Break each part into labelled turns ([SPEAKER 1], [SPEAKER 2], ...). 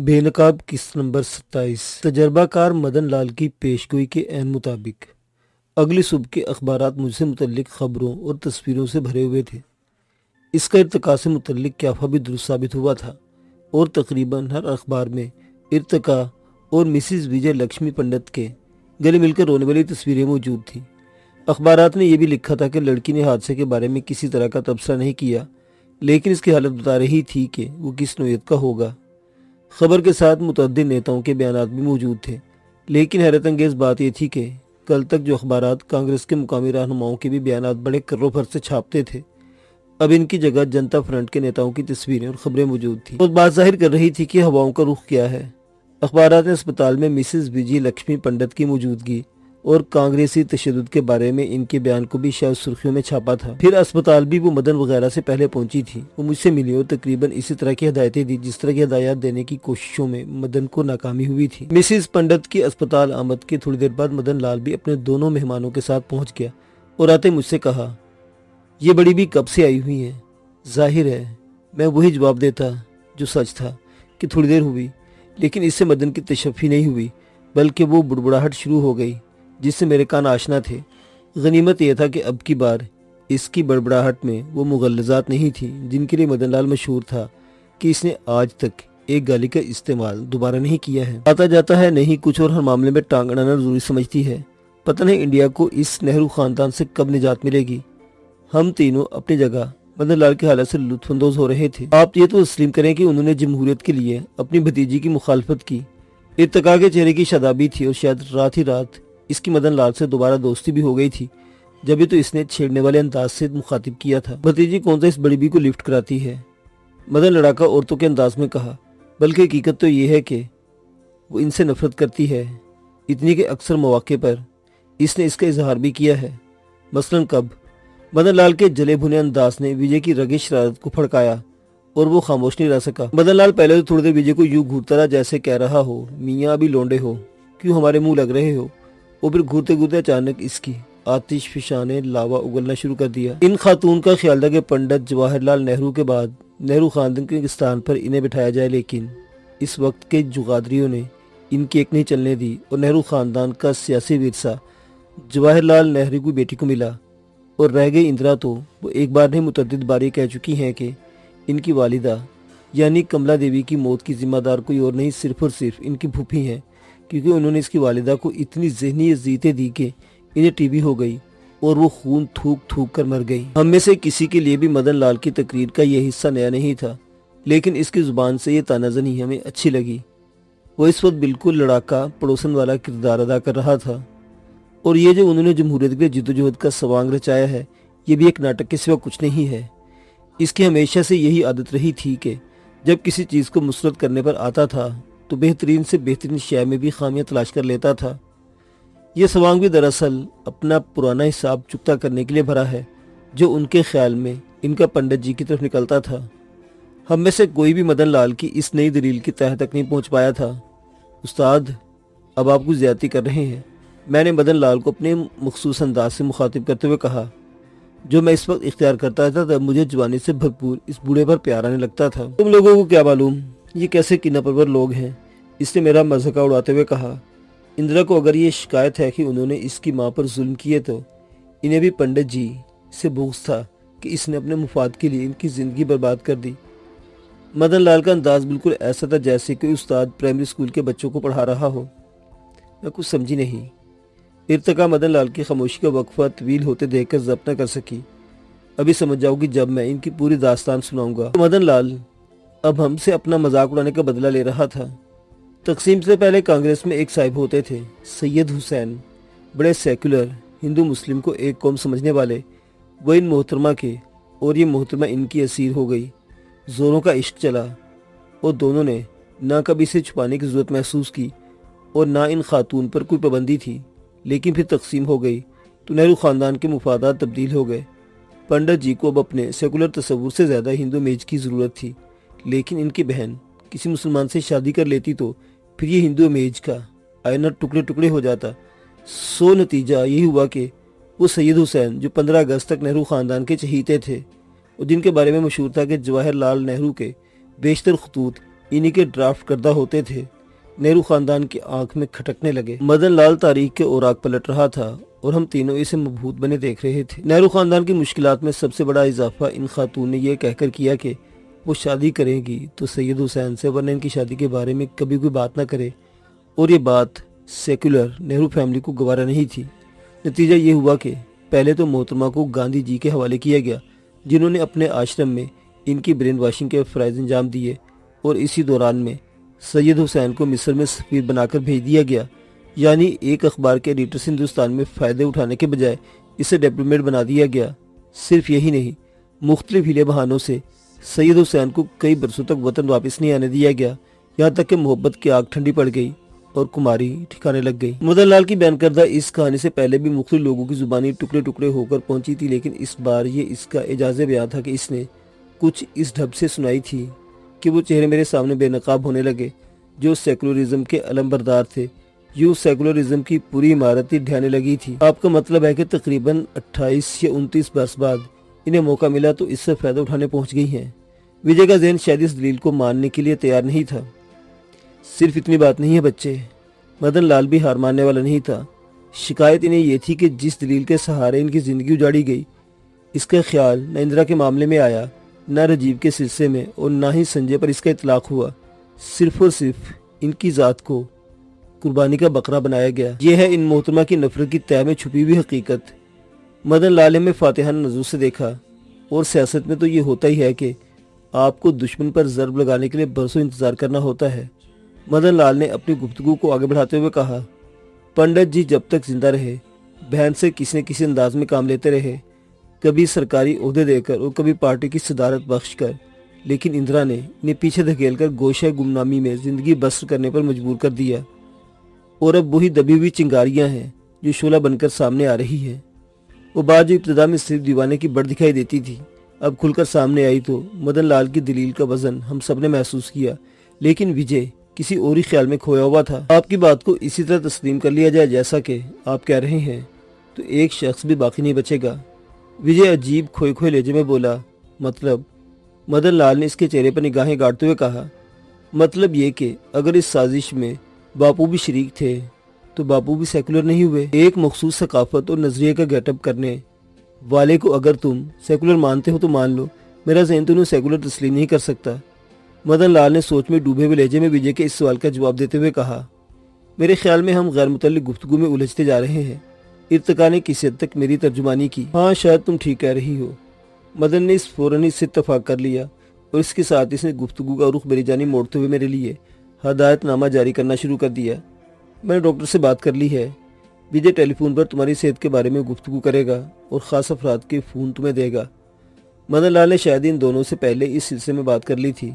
[SPEAKER 1] बेनकाब किस्त नंबर 27। तजर्बाकार मदन लाल की पेशगोई के ऐन मुताबिक अगली सुबह के अखबारात मुझसे मुतल्लिक खबरों और तस्वीरों से भरे हुए थे। इसका इर्तिका से मुतल्लिक क्याफा भी दुरुस्त साबित हुआ था और तकरीबन हर अखबार में इर्तिका और मिसिज विजय लक्ष्मी पंडित के गले मिलकर रोने वाली तस्वीरें मौजूद थीं। अखबारात ने यह भी लिखा था कि लड़की ने हादसे के बारे में किसी तरह का तबसरा नहीं किया, लेकिन इसकी हालत बता रही थी कि वो किस नौयत का होगा। खबर के साथ मुतअद्दिद नेताओं के बयानात भी मौजूद थे, लेकिन हैरत अंगेज बात यह थी कि कल तक जो अखबारात कांग्रेस के मुकामी रहनुमाओं के भी बयानात बड़े कर्रों भर से छापते थे, अब इनकी जगह जनता फ्रंट के नेताओं की तस्वीरें और खबरें मौजूद थीं। तो बात जाहिर कर रही थी कि हवाओं का रुख क्या है। अखबारात ने अस्पताल में मिसिज विजय लक्ष्मी पंडित की मौजूदगी और कांग्रेसी तशद्दुद के बारे में इनके बयान को भी शायद सुर्खियों में छापा था। फिर अस्पताल भी वो मदन वगैरह से पहले पहुंची थी। वो मुझसे मिली और तकरीबन इसी तरह की हिदायतें दी जिस तरह की हिदायत देने की कोशिशों में मदन को नाकामी हुई थी। मिसिज पंडित की अस्पताल आमद के थोड़ी देर बाद मदन लाल भी अपने दोनों मेहमानों के साथ पहुँच गया और आते मुझसे कहा, ये बड़ी भी कब से आई हुई है? जाहिर है मैं वही जवाब देता जो सच था कि थोड़ी देर हुई, लेकिन इससे मदन की तशफ़ी नहीं हुई बल्कि वो बुड़बुड़ाहट शुरू हो गई जिससे मेरे कान आशना थे। गनीमत यह था कि अब की बार इसकी बड़बड़ाहट में वो मुगल्लज़ात नहीं थी जिनके लिए मदन लाल मशहूर था कि इसने आज तक एक गाली का इस्तेमाल दोबारा नहीं किया है। आता जाता है नहीं कुछ और हर मामले में टांग अड़ाना जरूरी समझती है। पता नहीं इंडिया को इस नेहरू ख़ानदान से कब निजात मिलेगी। हम तीनों अपनी जगह मदन लाल की हालत से लुत्फानंदोज हो रहे थे। आप ये तो तस्लीम करें कि उन्होंने जमहूरियत के लिए अपनी भतीजी की मुखालफत की। इत्तका के चेहरे की शादाबी थी और शायद रात ही रात इसकी मदन लाल से दोबारा दोस्ती भी हो गई थी। जब तो इसने छेड़ने वाले अंदाज से मुखातिब किया था, भतीजी कौन सा इस बड़ी बी को लिफ्ट कराती है? मदन लड़ाका औरतों के अंदाज में कहा, बल्कि हकीकत तो ये है कि वो इनसे नफरत करती है, इतनी के अक्सर मौके पर इसने इसका इजहार भी किया है। मसलन कब? मदन लाल के जले भुने अंदाज ने विजय की रगे शरारत को फड़काया और वो खामोश नहीं रह सका। मदन लाल पहले तो थोड़ी देर विजय को यूं घूरता रहा जैसे कह रहा हो, मियाँ अभी लौंडे हो, क्यों हमारे मुंह लग रहे हो। और फिर घूरते घूरते अचानक इसकी आतिश फिशाने लावा उगलना शुरू कर दिया। इन खातून का ख्याल था कि पंडित जवाहरलाल नेहरू के बाद नेहरू खानदान के स्थान पर इन्हें बिठाया जाए, लेकिन इस वक्त के जुगादरियों ने इनकी एक नहीं चलने दी और नेहरू खानदान का सियासी विरसा जवाहरलाल नेहरू की बेटी को मिला। और रह गई इंदिरा तो वो एक बार नहीं मुतअद्दिद बारी कह चुकी हैं कि इनकी वालिदा यानी कमला देवी की मौत की जिम्मेदार कोई और नहीं सिर्फ और सिर्फ इनकी फूफी हैं, क्योंकि उन्होंने इसकी वालिदा को इतनी ज़हनी अज़ीतें दी कि इन्हें टीबी हो गई और वो खून थूक थूक कर मर गई। हम में से किसी के लिए भी मदन लाल की तकरीर का यह हिस्सा नया नहीं था, लेकिन इसकी ज़ुबान से ये तानाज़नी हमें अच्छी लगी। वो इस वक्त बिल्कुल लड़ाका पड़ोसन वाला किरदार अदा कर रहा था और ये जो उन्होंने जमहूरियत के लिए जिद्दोजहद का सवांग रचाया है, ये भी एक नाटक के सिवा कुछ नहीं है। इसकी हमेशा से यही आदत रही थी कि जब किसी चीज़ को मुसरत करने पर आता था तो बेहतरीन से बेहतरीन शय में भी खामियां तलाश कर लेता था। ये सवांग भी दरअसल अपना पुराना हिसाब चुकता करने के लिए भरा है जो उनके ख्याल में इनका पंडित जी की तरफ निकलता था। हम में से कोई भी मदन लाल की इस नई दलील की तह तक नहीं पहुंच पाया था। उस्ताद, अब आप कुछ ज्यादती कर रहे हैं, मैंने मदन लाल को अपने मखसूस अंदाज से मुखातिब करते हुए कहा। जो मैं इस वक्त इख्तियार करता था तब मुझे जवानी से भरपूर इस बूढ़े पर प्यार आने लगता था। तुम लोगों को क्या मालूम ये कैसे किन्ना परवर लोग हैं, इसने मेरा मज़ाक उड़ाते हुए कहा। इंदिरा को अगर ये शिकायत है कि उन्होंने इसकी माँ पर जुल्म किए तो इन्हें भी पंडित जी से बुग़्ज़ था कि इसने अपने मुफाद के लिए इनकी ज़िंदगी बर्बाद कर दी। मदन लाल का अंदाज बिल्कुल ऐसा था जैसे कोई उस्ताद प्राइमरी स्कूल के बच्चों को पढ़ा रहा हो। मैं कुछ समझी नहीं। इर्तिका मदन लाल की खामोशी का वक्फा तवील होते देखकर ज़ब्त न कर सकी। अभी समझ जाओगी जब मैं इनकी पूरी दास्तान सुनाऊंगा। तो मदन लाल अब हमसे अपना मजाक उड़ाने का बदला ले रहा था। तकसीम से पहले कांग्रेस में एक साहिब होते थे, सैयद हुसैन, बड़े सेकुलर, हिंदू मुस्लिम को एक कौम समझने वाले। वो इन मोहतरमा के और ये मोहतरमा इनकी असीर हो गई। जोरों का इश्क चला और दोनों ने ना कभी इसे छुपाने की ज़रूरत महसूस की और ना इन खातून पर कोई पाबंदी थी। लेकिन फिर तकसीम हो गई तो नेहरू ख़ानदान के मुफादात तब्दील हो गए। पंडित जी को अब अपने सेकुलर तस्वुर से ज़्यादा हिंदू मेज की ज़रूरत थी, लेकिन इनकी बहन किसी मुसलमान से शादी कर लेती तो फिर ये हिंदू मेज का आयना टुकड़े टुकड़े हो जाता। सो नतीजा यही हुआ कि वो सैयद हुसैन जो 15 अगस्त तक नेहरू ख़ानदान के चहीते थे और जिनके बारे में मशहूर था कि जवाहरलाल नेहरू के बेशतर खतूत इन्हीं के ड्राफ्ट करदा होते थे। नेहरू खानदान की आंख में खटकने लगे। मदन लाल तारीख के औराक पलट रहा था और हम तीनों इसे मबहूत बने देख रहे थे। नेहरू खानदान की मुश्किलात में सबसे बड़ा इजाफा इन खातून ने यह कहकर किया कि वो शादी करेंगी तो सैयद हुसैन से, वरना इनकी शादी के बारे में कभी कोई बात ना करे। और ये बात सेक्युलर नेहरू फैमिली को गवारा नहीं थी। नतीजा ये हुआ कि पहले तो मोहतरमा को गांधी जी के हवाले किया गया, जिन्होंने अपने आश्रम में इनकी ब्रेन वॉशिंग के फ़राइज़ अंजाम दिए, और इसी दौरान में सैयद हुसैन को मिस्र में सफ़ीर बनाकर भेज दिया गया। यानी एक अखबार के एडिटर से हिंदुस्तान में फ़ायदे उठाने के बजाय इसे डिप्लोमेट बना दिया गया। सिर्फ यही नहीं, मुख्तलिफ हीले बहानों से सैयद हुसैन को कई बरसों तक वतन वापस नहीं आने दिया गया, यहाँ तक कि मोहब्बत की आग ठंडी पड़ गई और कुमारी ठिकाने लग गई। मदन लाल की बयान करदा इस कहानी से पहले भी मुख्तलिफ लोगों की जुबानी टुकड़े टुकड़े होकर पहुंची थी, लेकिन इस बार ये इसका एजाज़े बयान था कि इसने कुछ इस ढब से सुनाई थी कि वो चेहरे मेरे सामने बेनकाब होने लगे जो सेकुलरिज्म के अलमबरदार थे। यूँ सेकुलरिज्म की पूरी इमारत ही ढहने लगी थी। आपका मतलब है कि तकरीबन 28 या 29 बरस बाद इन्हें मौका मिला तो इससे फ़ायदा उठाने पहुंच गई हैं। विजय का ज़हन शायद इस दलील को मानने के लिए तैयार नहीं था। सिर्फ इतनी बात नहीं है बच्चे, मदन लाल भी हार मानने वाला नहीं था। शिकायत इन्हें यह थी कि जिस दलील के सहारे इनकी ज़िंदगी उजाड़ी गई, इसका ख्याल न इंदिरा के मामले में आया, न राजीव के सिलसिले में, और न ही संजय पर इसका इतलाक हुआ। सिर्फ और सिर्फ इनकी ज़ात को कुर्बानी का बकरा बनाया गया। यह है इन मोहतरमा की नफरत की तह में छुपी हुई हकीकत। मदन लाल में फातिहाना नजर से देखा, और सियासत में तो ये होता ही है कि आपको दुश्मन पर ज़र्ब लगाने के लिए बरसों इंतज़ार करना होता है। मदन लाल ने अपनी गुफ्तगू को आगे बढ़ाते हुए कहा, पंडित जी जब तक जिंदा रहे बहन से किसी न किसी अंदाज में काम लेते रहे, कभी सरकारी ओहदे देकर और कभी पार्टी की सदारत बख्श कर, लेकिन इंदिरा ने इन्हें पीछे धकेलकर गोशे गुमनामी में ज़िंदगी बसर करने पर मजबूर कर दिया। और अब वही दबी हुई चिंगारियाँ हैं जो शोला बनकर सामने आ रही है। वो बात जो इब्तिदा में सिर्फ दीवाने की बढ़ दिखाई देती थी, अब खुलकर सामने आई तो मदन लाल की दलील का वजन हम सब ने महसूस किया। लेकिन विजय किसी और ही ख्याल में खोया हुआ था। आपकी बात को इसी तरह तस्लीम कर लिया जाए जैसा कि आप कह रहे हैं तो एक शख्स भी बाकी नहीं बचेगा। विजय अजीब खोए खोए लहजे में बोला, मतलब? मदन लाल ने इसके चेहरे पर निगाहें गाड़ते हुए कहा, मतलब ये कि अगर इस साजिश में बापू भी शरीक थे तो बापू भी सेकुलर नहीं हुए। एक मखसूस सकाफत और नजरिए का गेटअप करने वाले को अगर तुम सेकुलर मानते हो तो मान लो, मेरा ज़हन तो उन्हें सेकुलर तस्लीम नहीं कर सकता। मदन लाल ने सोच में डूबे हुए लहजे में विजय के इस सवाल का जवाब देते हुए कहा, मेरे ख्याल में हम गैर मुतल्लिक गुफ्तगू में उलझते जा रहे हैं। इर्तिका ने किसी हद तक मेरी तर्जुमानी की। हाँ, शायद तुम ठीक कह रही हो। मदन ने इस फौरन इससे इत्तफाक कर लिया और इसके साथ इसने गुफ्तगू का रुख मेरी जानी मोड़ते हुए मेरे लिए हदायतनामा जारी करना शुरू कर दिया। मैंने डॉक्टर से बात कर ली है। विजय टेलीफोन पर तुम्हारी सेहत के बारे में गुफ्तगू करेगा और ख़ास अफराद के फ़ोन तुम्हें देगा। मदन लाल ने शायद इन दोनों से पहले इस सिलसिले में बात कर ली थी।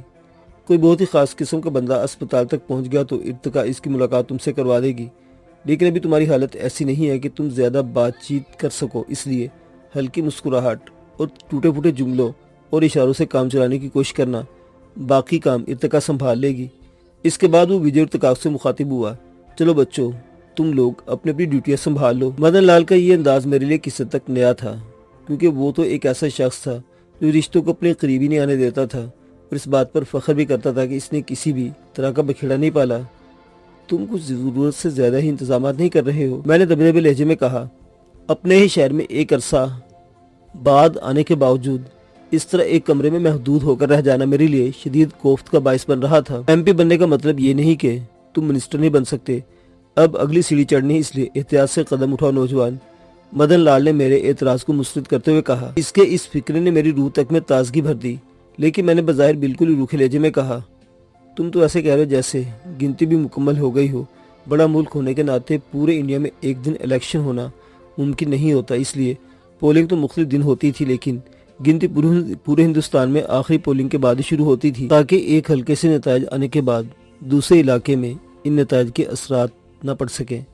[SPEAKER 1] कोई बहुत ही ख़ास किस्म का बंदा अस्पताल तक पहुंच गया तो इर्तिका इसकी मुलाकात तुमसे करवा देगी, लेकिन अभी तुम्हारी हालत ऐसी नहीं है कि तुम ज़्यादा बातचीत कर सको, इसलिए हल्की मुस्कुराहट और टूटे फूटे जुमलों और इशारों से काम चलाने की कोशिश करना। बाकी काम इर्तिका संभाल लेगी। इसके बाद वो विजय इर्तिका से मुखातिब हुआ, चलो बच्चों, तुम लोग अपनी अपनी ड्यूटियाँ संभाल लो। मदन लाल का ये अंदाज मेरे लिए किसी हद तक नया था, क्योंकि वो तो एक ऐसा शख्स था जो रिश्तों को अपने करीब ही नहीं आने देता था और इस बात पर फख्र भी करता था कि इसने किसी भी तरह का बखेड़ा नहीं पाला। तुम कुछ ज़रूरत से ज़्यादा ही इंतजाम नहीं कर रहे हो, मैंने दबे दबे लहजे में कहा। अपने ही शहर में एक अरसा बाद आने के बावजूद इस तरह एक कमरे में महदूद होकर रह जाना मेरे लिए शदीद कोफ्त का बाइस बन रहा था। MP बनने का मतलब ये नहीं कि तुम मिनिस्टर नहीं बन सकते। अब अगली सीढ़ी चढ़नी, इसलिए एहतियात से कदम उठाओ नौजवान। मदन लाल ने मेरे एतराज़ को मुस्तरद करते हुए कहा। इसके इस फिक्र ने मेरी रूह तक में ताजगी भर दी, लेकिन मैंने बज़ाहिर बिल्कुल ही रूखे लहजे में कहा, तुम तो ऐसे कह रहे हो जैसे गिनती भी मुकम्मल हो गई हो। बड़ा मुल्क होने के नाते पूरे इंडिया में एक दिन इलेक्शन होना मुमकिन नहीं होता, इसलिए पोलिंग तो मुख्तलिफ दिन होती थी, लेकिन गिनती पूरे हिंदुस्तान में आखिरी पोलिंग के बाद ही शुरू होती थी, ताकि एक हल्के से नतायज आने के बाद दूसरे इलाके में इन नतायज के असरात न पड़ सकें।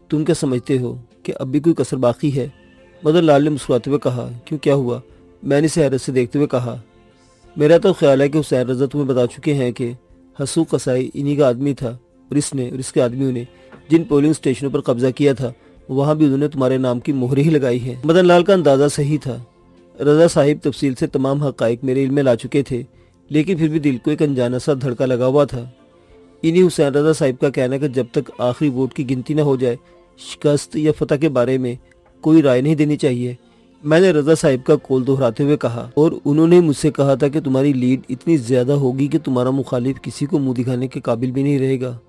[SPEAKER 1] तुम क्या समझते हो कि अब भी कोई कसर बाकी है? मदन लाल ने मुस्कुराते हुए कहा। क्यों, क्या हुआ? मैंने इसे हैरत से देखते हुए कहा। मेरा तो ख्याल है कि हुसैन रजा तुम्हें बता चुके हैं कि हसू कसाई इन्हीं का आदमी था, और इसने और इसके आदमियों ने जिन पोलिंग स्टेशनों पर कब्जा किया था वहाँ भी उन्होंने तुम्हारे नाम की मोहरें ही लगाई है। मदन लाल का अंदाज़ा सही था। रजा साहिब तफसील से तमाम हक़ाइक़ मेरे इल्म में ला चुके थे, लेकिन फिर भी दिल को एक अनजाना सा धड़का लगा हुआ था। इन्हीं हुसैन रजा साहिब का कहना है कि जब तक आखिरी वोट की गिनती न हो जाए शिकस्त या फतह के बारे में कोई राय नहीं देनी चाहिए। मैंने रजा साहिब का कौल दोहराते हुए कहा और उन्होंने मुझसे कहा था कि तुम्हारी लीड इतनी ज़्यादा होगी कि तुम्हारा मुखालिफ किसी को मुंह दिखाने के काबिल भी नहीं रहेगा।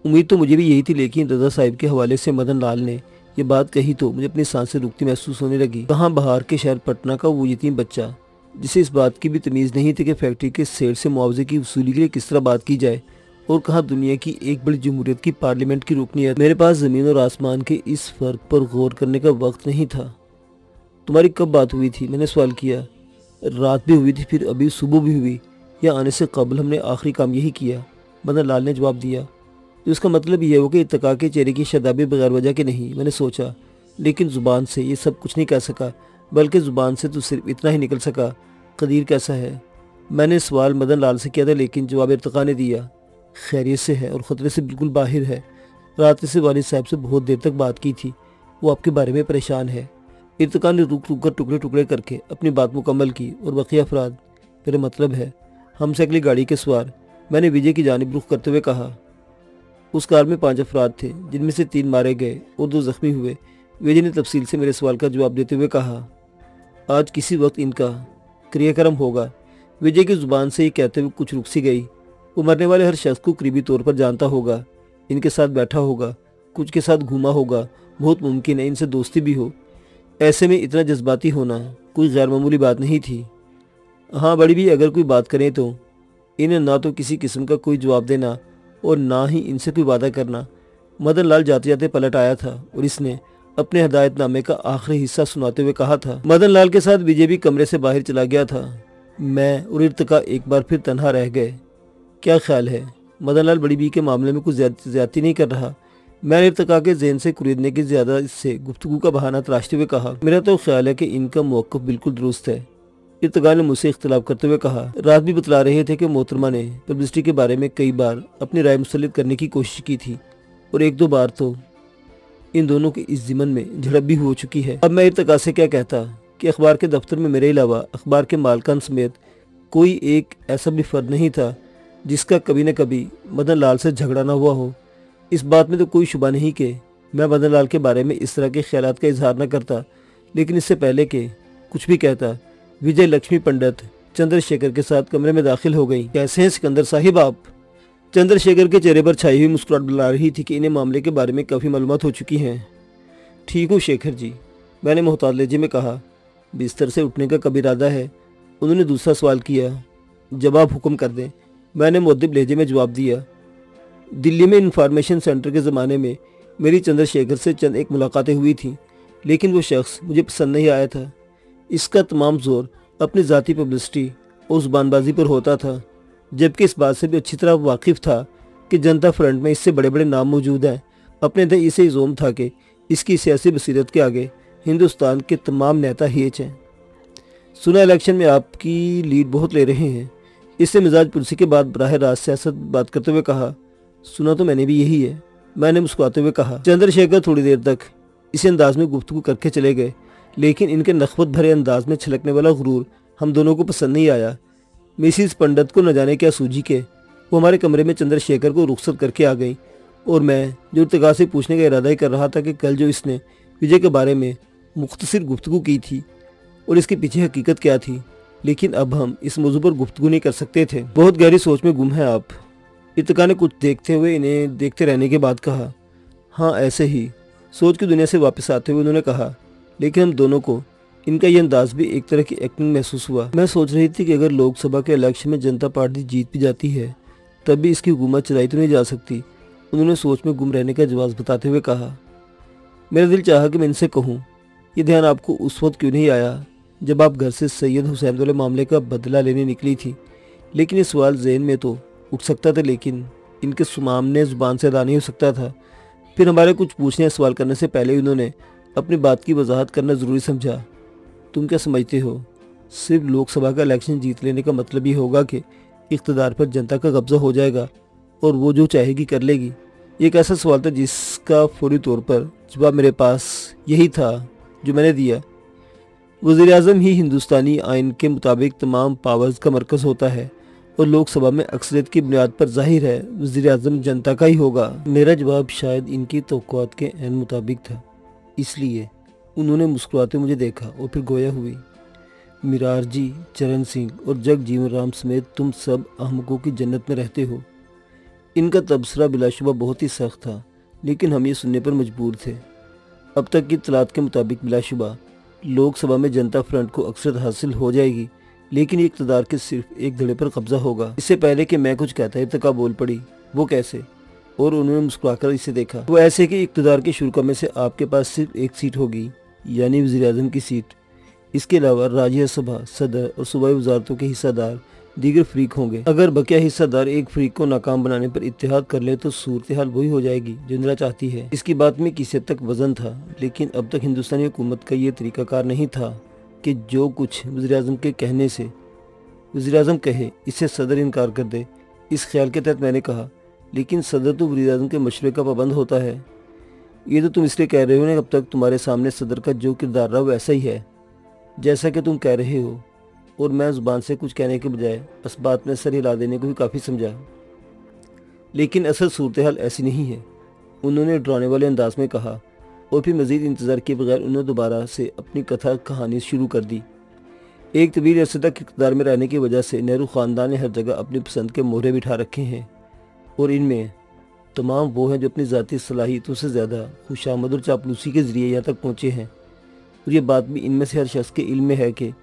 [SPEAKER 1] उम्मीद तो मुझे भी यही थी, लेकिन रजा साहिब के हवाले से मदन लाल ने ये बात कही तो मुझे अपनी सांसें रुकती महसूस होने लगी। कहाँ बाहर के शहर पटना का वो यतीम बच्चा जिसे इस बात की भी तमीज़ नहीं थी कि फैक्ट्री के सेठ से मुआवजे की वसूली के लिए किस तरह बात की जाए, और कहाँ दुनिया की एक बड़ी जमहूरियत की पार्लियामेंट की रुकनीत। मेरे पास ज़मीन और आसमान के इस फ़र्क पर गौर करने का वक्त नहीं था। तुम्हारी कब बात हुई थी? मैंने सवाल किया। रात भी हुई थी, फिर अभी सुबह भी हुई, या आने से कबल हमने आखिरी काम यही किया, मदन लाल ने जवाब दिया। तो इसका मतलब यह हो कि इत्तका के चेहरे की शदाबी बगैर वजह के नहीं। मैंने सोचा, लेकिन ज़ुबान से ये सब कुछ नहीं कह सका, बल्कि ज़ुबान से तो सिर्फ इतना ही निकल सका, कदीर कैसा है? मैंने सवाल मदन लाल से किया था, लेकिन जवाब इर्तका ने दिया, खैरियत से है और ख़तरे से बिल्कुल बाहर है। रात से वालिद साहब से बहुत देर तक बात की थी, वो आपके बारे में परेशान है। इर्तका ने रुक रुक कर टुकड़े टुकड़े करके अपनी बात मुकम्मल की और बकिया अफराद, मेरा मतलब है हम से अगली गाड़ी के सवार, मैंने विजय की जानिब रुख करते हुए कहा। उस कार में 5 अफराद थे, जिनमें से 3 मारे गए और 2 जख्मी हुए। विजय ने तफसील से मेरे सवाल का जवाब देते हुए कहा, आज किसी वक्त इनका क्रियाक्रम होगा। विजय की ज़ुबान से ये कहते हुए कुछ रुक सी गई। वो मरने वाले हर शख्स को करीबी तौर पर जानता होगा, इनके साथ बैठा होगा, कुछ के साथ घूमा होगा, बहुत मुमकिन है इनसे दोस्ती भी हो। ऐसे में इतना जज्बाती होना कोई गैर मामूली बात नहीं थी। हाँ, बड़ी भी अगर कोई बात करें तो इन्हें ना तो किसी किस्म का कोई जवाब देना और ना ही इनसे कोई वादा करना। मदन लाल जाते जाते पलट आया था और इसने अपने हदायतनामे का आखिरी हिस्सा सुनाते हुए कहा था। मदन लाल के साथ विजय भी कमरे से बाहर चला गया था। मैं और इर्तका एक बार फिर तन्हा रह गए। क्या ख्याल है? मदन लाल बड़ी बी के मामले में कुछ ज्यादती नहीं कर रहा। मैंने इर्तका के ज़हन से कुरेदने की ज़्यादा इससे गुफ्तगू का बहाना तराशते हुए कहा, मेरा तो ख्याल है कि इनका मौक़िफ़ बिल्कुल दुरुस्त है। इर्तका ने मुझसे इख्तलाफ करते हुए कहा, रात भी बतला रहे थे कि मोहतरमा ने पब्लिसिटी के बारे में कई बार अपनी राय मुसल्लित करने की कोशिश की थी और 1-2 बार तो इन दोनों के इस ज़िमन में झड़प भी हो चुकी है। अब मैं इर्तका से क्या कहता कि अखबार के दफ्तर में मेरे अलावा अखबार के मालकान समेत कोई एक ऐसा भी फर्द नहीं था जिसका कभी न कभी मदन लाल से झगड़ा ना हुआ हो। इस बात में तो कोई शुबा नहीं कि मैं मदन लाल के बारे में इस तरह के ख्यालात का इजहार न करता, लेकिन इससे पहले कि कुछ भी कहता, विजय लक्ष्मी पंडित चंद्रशेखर के साथ कमरे में दाखिल हो गई। कैसे हैं सिकंदर साहिब आप? चंद्रशेखर के चेहरे पर छाई हुई मुस्कुराहट बुला रही थी कि इन्हें मामले के बारे में काफ़ी मालूमात हो चुकी हैं। ठीक हूँ शेखर जी, मैंने मोहताज लहजे में कहा। बिस्तर से उठने का कब इरादा है? उन्होंने दूसरा सवाल किया। जब आप हुक्म कर दें, मैंने मुअद्दिब लहजे में जवाब दिया। दिल्ली में इंफॉर्मेशन सेंटर के ज़माने में मेरी चंद्रशेखर से चंद एक मुलाकातें हुई थीं, लेकिन वो शख्स मुझे पसंद नहीं आया था। इसका तमाम जोर अपनी ज़ाती पब्लिसिटी और ज़ुबानबाजी पर होता था, जबकि इस बात से भी अच्छी तरह वाकिफ़ था कि जनता फ्रंट में इससे बड़े बड़े नाम मौजूद हैं। अपने दे इसे इज़ोम था कि इसकी सियासी बसीरत के आगे हिंदुस्तान के तमाम नेता हीच हैं। सुना इलेक्शन में आपकी लीड बहुत ले रहे हैं। इससे मिजाज पुरसी के बाद बराह रास्त सियासत बात करते हुए कहा। सुना तो मैंने भी यही है, मैंने मुस्कुराते हुए कहा। चंद्रशेखर थोड़ी देर तक इसी अंदाज में गुफ्तगू करके चले गए, लेकिन इनके नखवत भरे अंदाज में छलकने वाला गुरूर हम दोनों को पसंद नहीं आया। मिसिस पंडित को न जाने क्या सूझी के वो हमारे कमरे में चंद्रशेखर को रुखसत करके आ गई, और मैं जो इर्तिका से पूछने का इरादा ही कर रहा था कि कल जो इसने विजय के बारे में मुख्तसर गुफ्तगू की थी और इसके पीछे हकीकत क्या थी, लेकिन अब हम इस मौजू पर गुफ्तगू नहीं कर सकते थे। बहुत गहरी सोच में गुम है आप। इर्तिका ने कुछ देखते हुए इन्हें देखते रहने के बाद कहा। हाँ, ऐसे ही सोच की दुनिया से वापस आते हुए उन्होंने कहा, लेकिन हम दोनों को इनका ये अंदाज भी एक तरह की एक्टिंग महसूस हुआ। मैं सोच रही थी कि अगर लोकसभा के इलेक्शन में जनता पार्टी जीत भी जाती है तब भी इसकी हुकूमत चलाई तो नहीं जा सकती। उन्होंने सोच में गुम रहने का जवाब बताते हुए कहा। मेरा दिल चाहा कि मैं इनसे कहूँ, ये ध्यान आपको उस वक्त क्यों नहीं आया जब आप घर से सैयद हुसैन वाले मामले का बदला लेने निकली थी, लेकिन ये सवाल जहन में तो उठ सकता था, लेकिन इनके सामने ज़ुबान से अदा नहीं हो सकता था। फिर हमारे कुछ पूछने या सवाल करने से पहले उन्होंने अपनी बात की वजाहत करना ज़रूरी समझा। तुम क्या समझते हो, सिर्फ लोकसभा का इलेक्शन जीत लेने का मतलब ही होगा कि इक़्तिदार पर जनता का कब्जा हो जाएगा और वो जो चाहेगी कर लेगी? ये एक ऐसा सवाल था जिसका फौरी तौर पर जवाब मेरे पास यही था जो मैंने दिया। वज़ीर आज़म ही हिंदुस्तानी आइन के मुताबिक तमाम पावर्स का मरकज़ होता है। और लोकसभा में अक्सरियत की बुनियाद पर जाहिर है वज़ीर आज़म जनता का ही होगा। मेरा जवाब शायद इनकी तवक्कुआत के ऐन मुताबिक था, इसलिए उन्होंने मुस्कुराते मुझे देखा और फिर गोया हुई, मिरारजी, चरण सिंह और जगजीवन राम समेत तुम सब अहमकों की जन्नत में रहते हो। इनका तबसरा बिलाशुबा बहुत ही सख्त था, लेकिन हम ये सुनने पर मजबूर थे। अब तक की इत्तलात के मुताबिक बिलाशुबा लोकसभा में जनता फ्रंट को अक्सरियत हासिल हो जाएगी, लेकिन ये इक़्तिदार के सिर्फ एक धड़े पर कब्जा होगा। इससे पहले कि मैं कुछ कहता इर्तिका बोल पड़ी, वो कैसे? और उन्होंने मुस्कुराकर इसे देखा। वो ऐसे कि इक़्तिदार के शुरा में से आपके पास सिर्फ एक सीट होगी, यानी वज़ीर आज़म की सीट। इसके अलावा राज्यसभा, सदर और सूबाई वजारतों के हिस्सेदार दीगर फरीक होंगे। अगर बकिया हिस्सेदार एक फरीक को नाकाम बनाने पर इत्तेहाद कर ले तो सूरत हाल वही हो जाएगी जो इंदिरा चाहती है। इसकी बात में किसी हद तक वजन था, लेकिन अब तक हिंदुस्तानी हुकूमत का ये तरीकाकार नहीं था कि जो कुछ वज़ीर आज़म के कहने से वज़ीर आज़म कहे इससे सदर इनकार कर दे। इस ख्याल के तहत मैंने कहा, लेकिन सदर तो वज़ीर आज़म के मशवरे का पाबंद होता है। ये तो तुम इसलिए कह रहे हो ना, अब तक तुम्हारे सामने सदर का जो किरदार रहा वो ऐसा ही है जैसा कि तुम कह रहे हो। और मैं ज़ुबान से कुछ कहने के बजाय बस बात में सर हिला देने को भी काफ़ी समझा, लेकिन असल सूरत हाल ऐसी नहीं है, उन्होंने डराने वाले अंदाज में कहा। और फिर मज़ीद इंतज़ार किए बगैर उन्होंने दोबारा से अपनी कथा कहानी शुरू कर दी। एक तवील अरसे तक इक़्तिदार में रहने की वजह से नेहरू ख़ानदान ने हर जगह अपनी पसंद के मोहरे बिठा रखे हैं, और इनमें तमाम वो हैं जो अपनी ज़ाती सलाहियतों से ज़्यादा खुशामद और चापलूसी के ज़रिए यहाँ तक पहुँचे हैं। और ये बात भी इनमें से हर शख्स के इल्म में है कि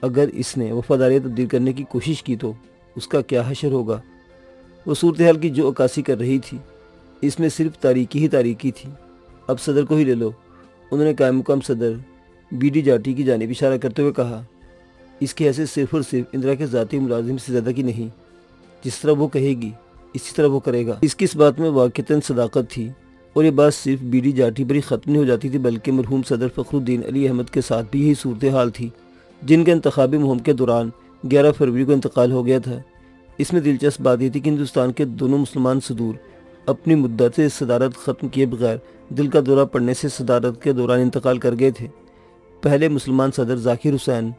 [SPEAKER 1] अगर इसने वफादारी तब्दील करने की कोशिश की तो उसका क्या हशर होगा। वो सूरत हाल की जो अक्कासी कर रही थी, इसमें सिर्फ तारीकी ही तारीकी थी। अब सदर को ही ले लो, उन्होंने कायम मुकाम सदर BD जाटी की जानिब इशारा करते हुए कहा। इसकी हैसियत सिर्फ और सिर्फ इंदिरा के ज़ाती मुलाजिम से ज़्यादा की नहीं, जिस तरह वो कहेगी इसी तरह वो करेगा। इसकी इस बात में वाक़ईतन सदाकत थी, और ये बात सिर्फ BD जाटी पर ही ख़त्म नहीं हो जाती थी, बल्कि मरहूम सदर फ़खरुद्दीन अली अहमद के साथ भी यही सूरत हाल थी, जिनके इंतखाबी मुहिम के दौरान 11 फरवरी को इंतकाल हो गया था। इसमें दिलचस्प बात यह थी कि हिंदुस्तान के दोनों मुसलमान सदूर अपनी मुद्दत से सदारत ख़त्म किए बगैर दिल का दौरा पड़ने से सदारत के दौरान इंतकाल कर गए थे। पहले मुसलमान सदर ज़ाकिर हुसैन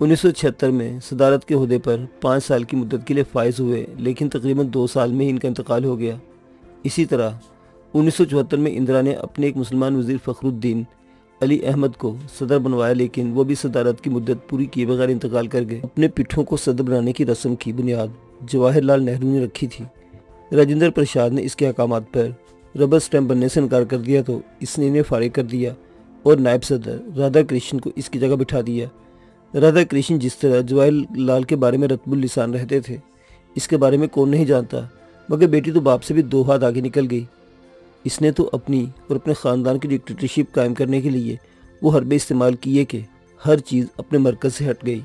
[SPEAKER 1] 1976 में सदारत के ओहदे पर 5 साल की मुद्दत के लिए फाइज हुए, लेकिन तकरीबन 2 साल में ही इनका इंतकाल हो गया। इसी तरह 1974 में इंदिरा ने अपने एक मुसलमान वज़ीर फ़खरुद्दीन अली अहमद को सदर बनवाया, लेकिन वो भी सदारत की मुद्दत पूरी किए बगैर इंतकाल कर गए। अपने पिट्ठों को सदर बनाने की रस्म की बुनियाद जवाहरलाल नेहरू ने रखी थी। राजेंद्र प्रसाद ने इसके अहकामात पर रबर स्टैम्प बनने से इनकार कर दिया तो इसने इन्हें फारिग कर दिया और नायब सदर राधा कृष्ण को इसकी जगह बिठा दिया। राधा कृष्ण जिस तरह जवाहरलाल के बारे में रतबुल लिसान रहते थे, इसके बारे में कौन नहीं जानता, मगर बेटी तो बाप से भी 2 हाथ आगे निकल गई। इसने तो अपनी और अपने ख़ानदान की डिक्टेटरशिप कायम करने के लिए वो हरबे इस्तेमाल किए कि हर चीज़ अपने मरकज़ से हट गई।